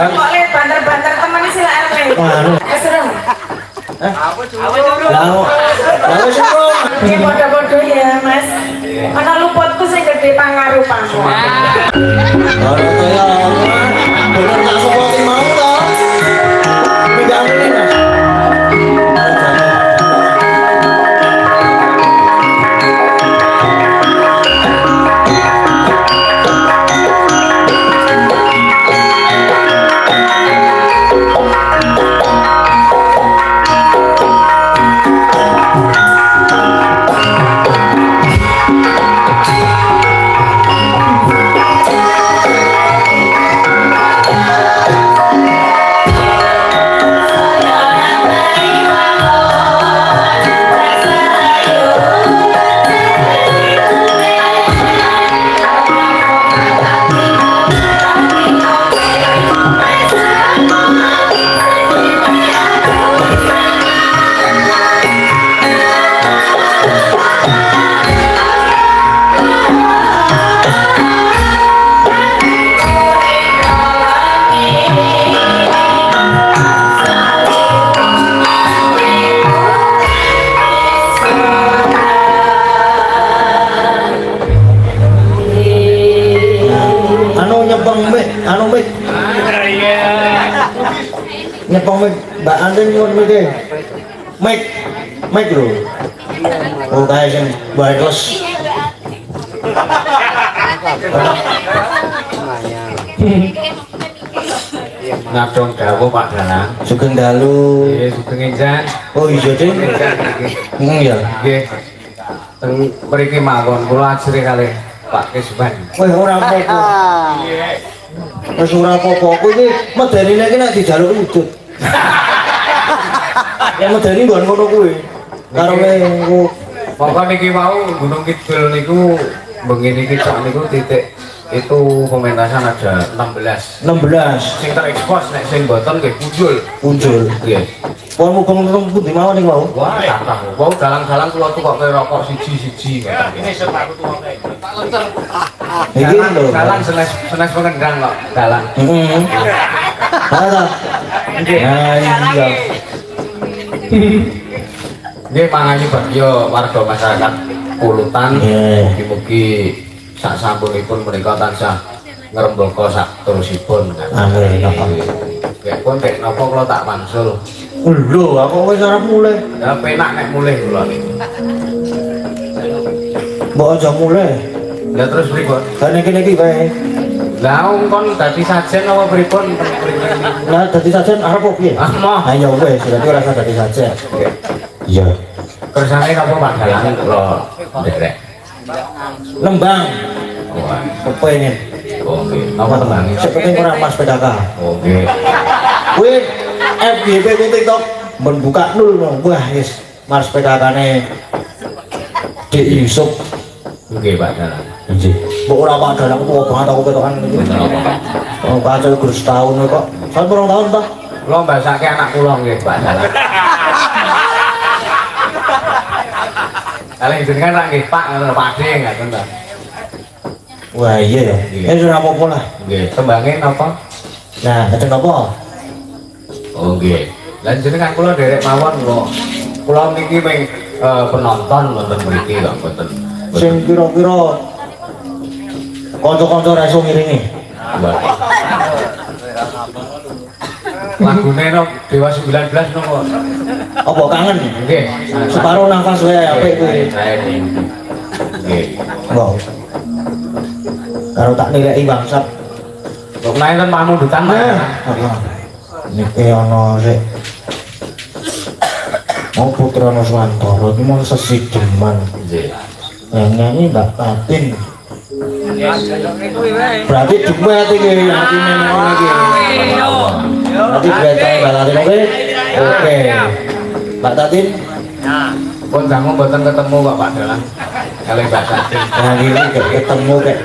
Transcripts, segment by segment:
Kok lihat banter-banter teman silakan nih. Keserem. Lalu semua. Ini bodoh-bodoh ya mas. Mana luputku sing gede pangaruh pangku. Kalau kaya bener tak seperti mau toh. Tidak ini mas. Nyepong Mbak Andin nyuwun mriki. Mik lho. Oh kae sing wireless. Ngadong dawuh Pak Dalang. Sugeng dalu. Nggih, sugeng enjang. Oh iya Ding. Ya. Nggih. Teng mriki mawon kula ajri kalih Pak Kesban. Wih ora apa-apa. Wis ora apa-apa. Kowe iki medenine iki nek dijaluk udut. Ya medeni nggon ngono kuwi. Karo engko Pokok niki mau Gunung Kidul niku bengi niki cak niku titik itu pementasan ada 16. 16 Sing terekspos nek sing boten nggih punjul. Nggih. Pon mubeng teng pundi mawon niku mau? Wah, kathah. Wau dalang-dalang kula tukoke rokok siji-siji ngoten. Ini sepaku tukoke. Pak Loncer. Iki lho. Dalang senes pengendang kok, dalang. Heeh. Ada. Nah, iya. Nggih mangayu bagya warga masyarakat Pulutan. Mugi-mugi sak sampunipun menika tansah ngrembaka sak terusipun. Amin. Nggih pun nek napa kula tak wangsul. Lho, aku wis arep mulai. Ya penak nek mulih kula niku. Mbok aja mulai. Lah terus pripun? Kan iki wae. Lah kon dadi sajen apa pripun? Lah dadi sajen arep opo piye? Ah, moh. Ayo wis, berarti ora usah dadi sajen. Iya. Kersane napa Pak Dalang kula nderek. Lembang. Wah, Kepengin. oke. Napa tembange? Sing penting ora Mas PKK. Oke. Kuwi FYP ku TikTok membuka nul. Wah, wis Mas PKK-ne Dik Yusuf. Nggih Pak Dalang. Nggih. Mbok ora Pak Dalang tuwa banget aku ketokan iki. Oh, kacau guru setahun kok. Kan 2 tahun ta? Kula mbasake anak kula nggih Pak Dalang. Kali jenengan ra nggih Pak ngono Pakde ngaten ta. Wah, iya ya. Wis ora apa-apa lah. Nggih, tembange napa? Nah, kacau napa? Oh nggih. Lah jenengan kula derek mawon kula. Kula niki ming penonton wonten mriki kok mboten. Sing kira-kira kanca-kanca ra iso ngiringi. Lagune no Dewa 19 nopo? Apa kangen? Nggih. Separuh nafas wae apik kuwi. Nggih. Wow. Karo tak nilai bangsat. Kok main kan pamundutan Pak. Niki ana sik. Mau Putra Nuswantara iki mau sesideman. Nggih. Yang nyanyi Mbak Tatin. Berarti duet iki atine ngono iki. Berarti duet Mbak Tatin oke. Mbak Tatin. Pun dangu mboten ketemu kok Pak Dalang. Kali Mbak Tatin. Nah ini ketemu kayak.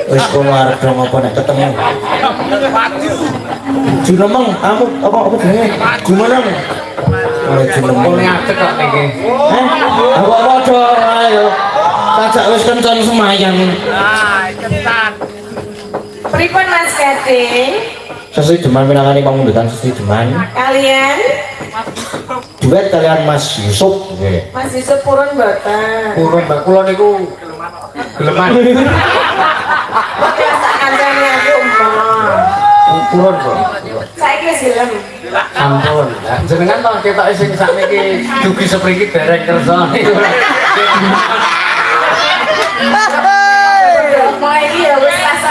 Wis keluarga apa nek ketemu. Junemeng kamu apa jenenge? Gimana? Oh Junemeng. Ngadeg kok niki. Apa padha ayo. Tajak wis kencon semayang. Pripun Mas Gading? Sesi Deman minangkani pamundutan Sesi Deman. Kalian Duet kalian Mas Yusuf. Nggih. Mas Yusuf purun mboten. Purun Mbak kula niku geleman. Oke, tak kancane aku mah. Purun kok. Saiki wis gelem. Ampun. Lah, jenengan to ketoke sing sakniki dugi sepriki dereng kersa niku. Mau iki ya wis rasa.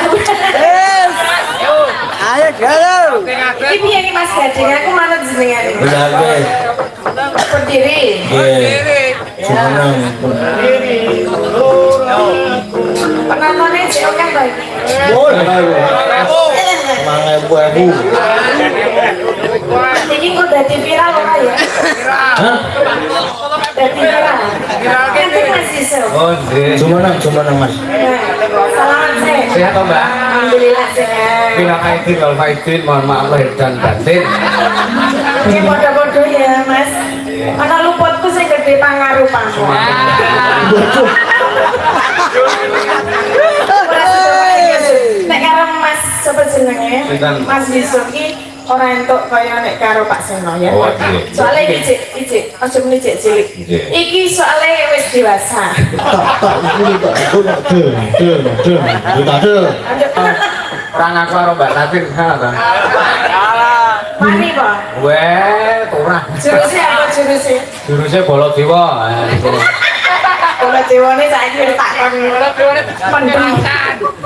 Ayo galau. Iki piye iki Mas Gading? Aku manut jenengan. Benar nggih. Berdiri. Nggih. Seneng. Penontonnya sih oke baik. Boleh. 5.000. Ini kok dadi viral ora ya? Hah? Dadi viral. Nanti Mas Yusuf. Oh, nggih. Cuma nang Mas. Selamat sih. Sehat toh, Mbak? Alhamdulillah sehat. Minal aidin wal faizin, mohon maaf lahir dan batin. Ini bodoh-bodoh ya Mas. Ana luputku sing gede pangaruh panggung. Nek karo Mas sapa jenenge? Sinten? Mas Yusuf ki ora entuk kaya nek karo Pak Seno ya. Oh, iya. Soale iki aja muni cilik. Iya. Iki soale wis dewasa. Tak iki tak de. Ora ngaku karo Mbak Tatin ha ta. Wani po. Weh, turah. Juruse apa juruse? Jurusnya Bala Dewa. Kalau dewane saiki wis takon. Mendem.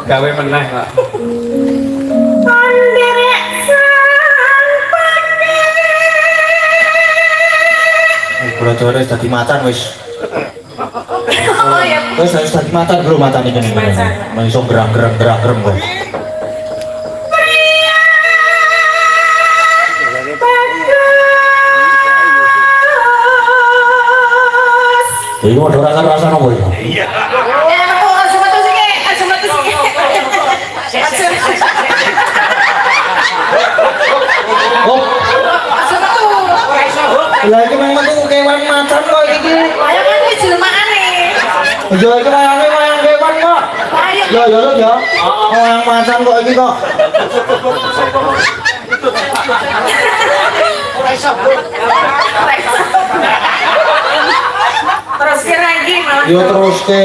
Gawe meneh kok. Panderek sang Bro Jore dadi macan wis. Oh ya. Wis dadi macan bro matan iki. Wis iso gerak-gerak kok. Ini mau rasa nopo iki? Ya aku aja metu siki. Oh, Aja metu. lah iki memang tuh kewan macan kok iki. Ayo kan wis jelmaane. Ya iki wayang kewan kok. Ayo. Ya. Wayang macan kok iki kok. Terus kira lagi malah. Yo terus ke.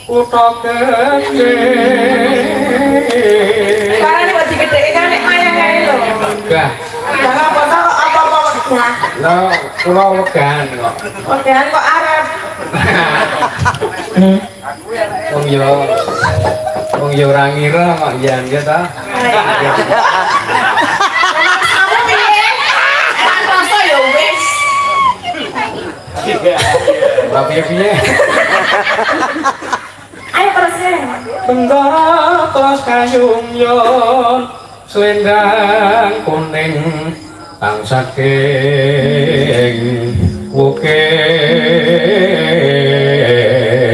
Kutha gede. Sekarang ini buat digede kan nek mayang kae lho. Gah. Jangan apa-apa wegah. Lah, kula wegan kok. Wegahan kok arep. Wong yo ora ngira kok jan ya ta. Kamu piye? Kan rasa ya wis. Ora piye-piye. Ayo terus ya. Bendara tos kayung yon selendang kuning tang saking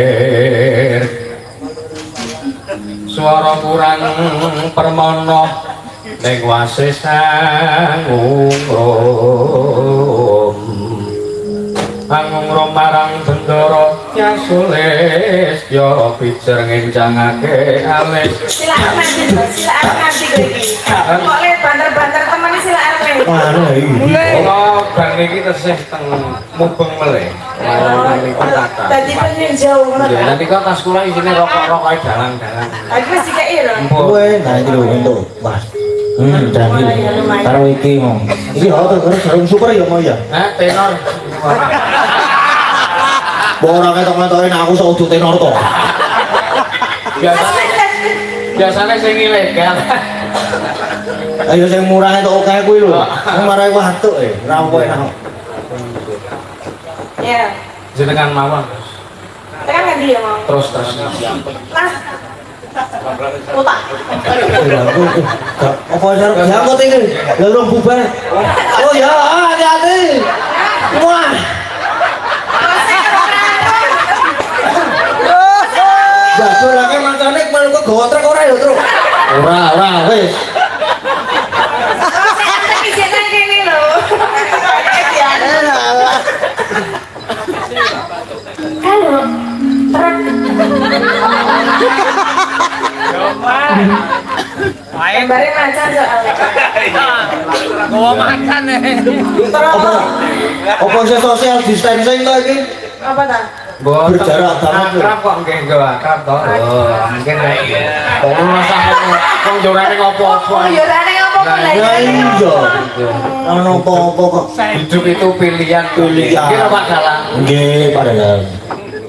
wukir swara kurang permana ning wase angum marang bendara nyasulis ya pijer ngencangake alis Silakan nanti gue iki. Kok le banter-banter temen silakan le. Mana iki? oh bang niki tesih teng mubeng meleh niku tata Tadi peninjau ngono. ya nanti kan tas kula isine rokok-rokok dalang-dalang Aku wis dikei lho. Kowe nah iki lho untuk Mas. Dan ini karo iki mau. Iki lho terus sarung super ya mau ya. tenor Mbok ora ketok-ketoke nek aku sok udu tenor to. biasanya sing ilegal Ayo sing murah entuk akeh kuwi lho. Sing marai watuk ora kok enak. Ya. jenengan mawon Tekan kan dia mau. terus Mas. Utak. Apa jar diangkut iki? Lah urung bubar. Oh ya, hati-hati. Wah. Jatuh lagi mancane malu kok gotrek ora ya, Tru? Ora, wis. Kene lho. Gambarnya macan soalnya. Bawa makan Apa? Apa sih social distancing lagi? Apa tak? Berjarak banget. Akrab kok nggih nggo akrab to. Oh, mungkin kok masalah wong jurane ngopo-opo. Oh, ya rane apa kok lah? Ya iya. Ono apa-apa kok. Hidup itu pilihan. Pilihan. Kira Pak Dalang. Nggih, Pak Dalang.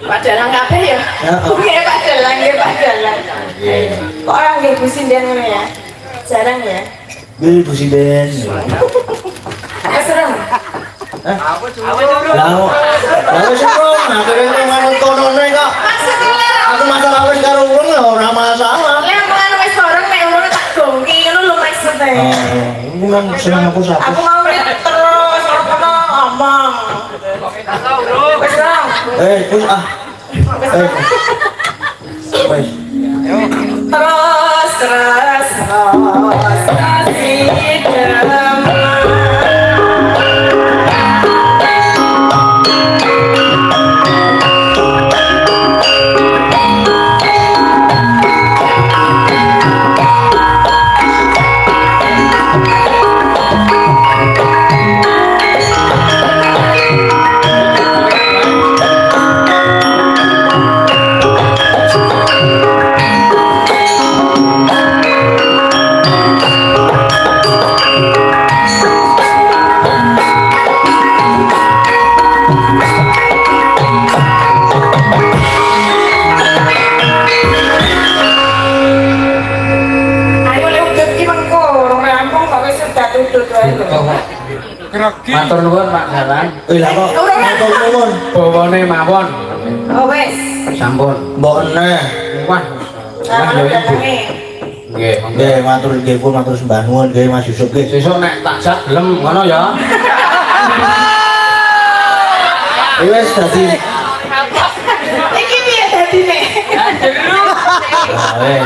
Pak Dalang kabeh ya? Nggih, Pak Dalang, nggih Pak Dalang. Nggih. Kok orang nggih pusinden ngono ya? Jarang ya? Nggih, Presiden. Serem. Lah, wis kok, akhirnya manut konone kok. Aku masalah wis karo urung ya ora masalah. Lah kan wis bareng nek urung tak gongki ngono lho maksudnya. Ini kan seneng aku siapa? Aku mau lihat terus apa ngomong. Wis dong. Wis ah. Wis. Terus kasih demam. Matur nuwun Pak Dalang. Lah kok matur nuwun. Bawane mawon. Oh wes. Sampun. Mbok neh. Wah. Sama datange. Nggih. Nggih, matur nggih pun matur sembah nuwun nggih Mas Yusuf nggih. Sesuk nek tak jak gelem ngono ya. Wis dadi. Iki piye dadine? Lah wis.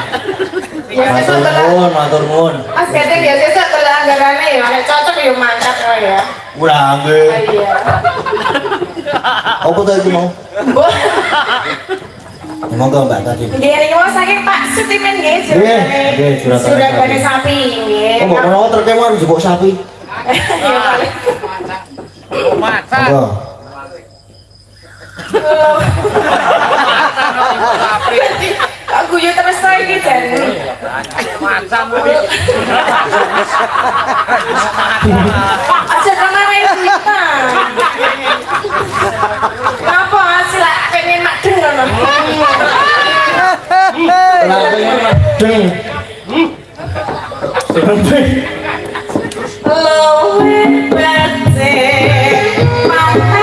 Ya Matur sesuk nuwun, matur nuwun. Mas Gading ya sesuk telah anggarane ya nek cocok ya mangkat kok ya. Ora nggih. Iya. Apa tadi mau? Monggo Mbak tadi. Nggih niki mau saking Pak Sutimen nggih Nggih, suratane sapi nggih. Oh, mbok menawa terkemar jebuk sapi. Ya boleh. Monggo. Aku yo terus lagi jan. Aja kemana kita. Apa hasil pengen madeng ngono. Deng. Lowe bete mate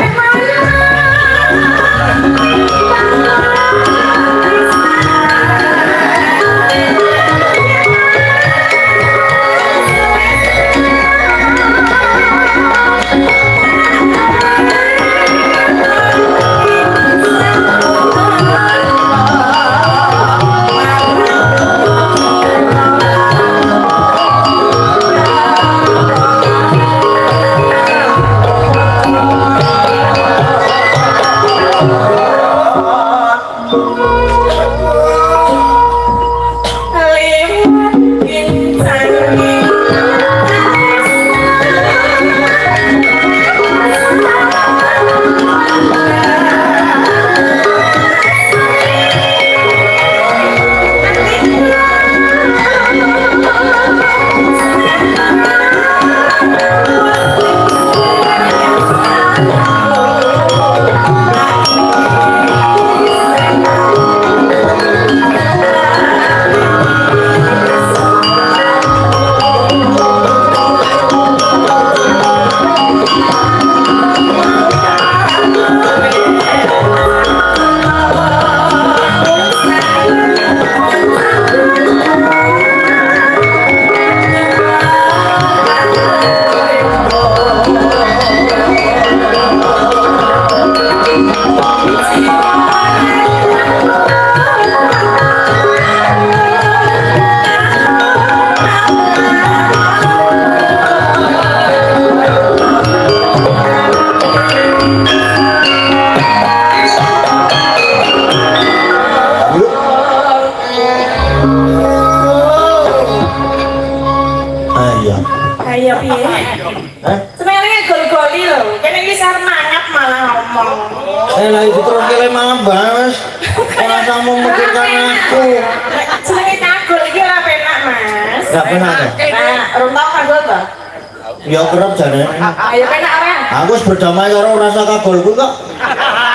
Ayo piye? Hah? Senengane gol-goli lho. Kene iki semangat malah ngomong. Lah itu terus kele mambah Mas. Ora usah memikirkan aku. Senenge kagol iki ora penak, Mas. Enggak pernah ya? Nah, urung tau kagol to? Ya kerep jane. Ayo penak ora? Aku wis berdamai karo rasa kagolku kok.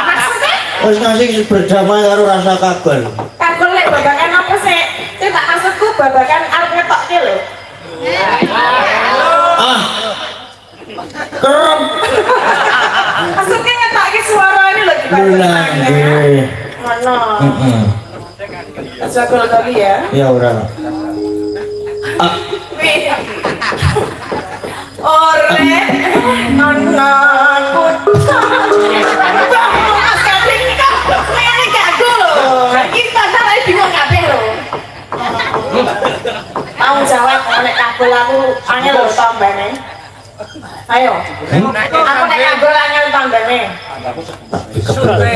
Maksudnya? Wis ngasih berdamai karo rasa kagol. Kagol lek babakan apa sih? Sing tak maksudku babakan arep ngetokke lho. Ah. Kerep. Maksudnya ngetokke suarane lho kita. Lah nggih. Ngono. Heeh. Aja gol-goli ya. Ya ora. Ah. Wih. Ore anakku Mas kabeh iki kok ngene gago lho. Iki tandane bingung kabeh lho. Mau jawab nek kabel aku angel lho tambane. Ayo. Aku nek kabel angel tambane. Ore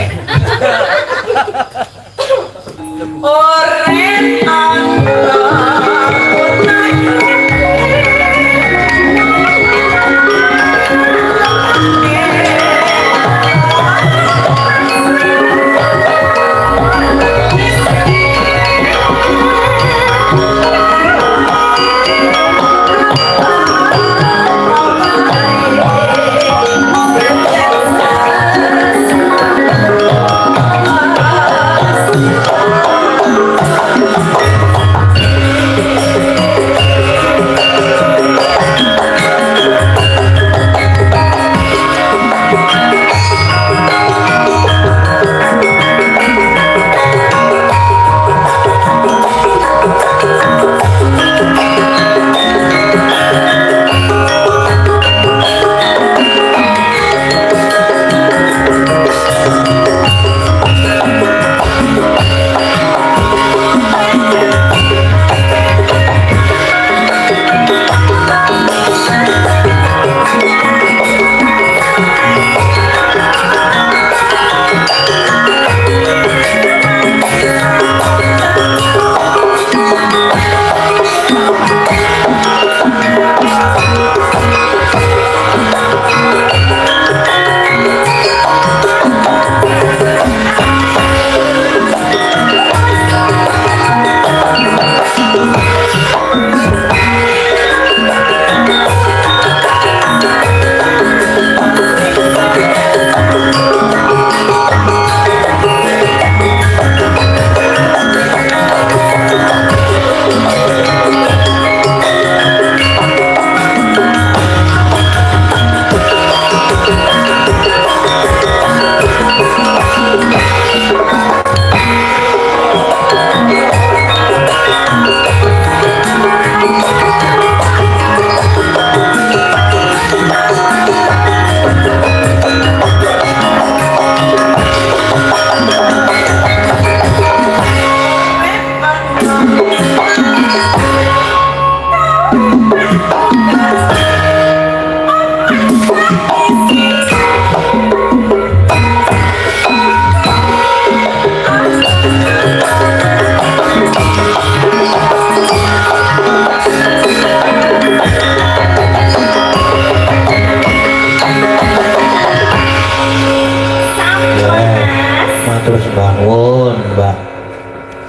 Terus bangun Mbak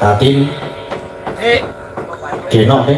Tatin Genok deh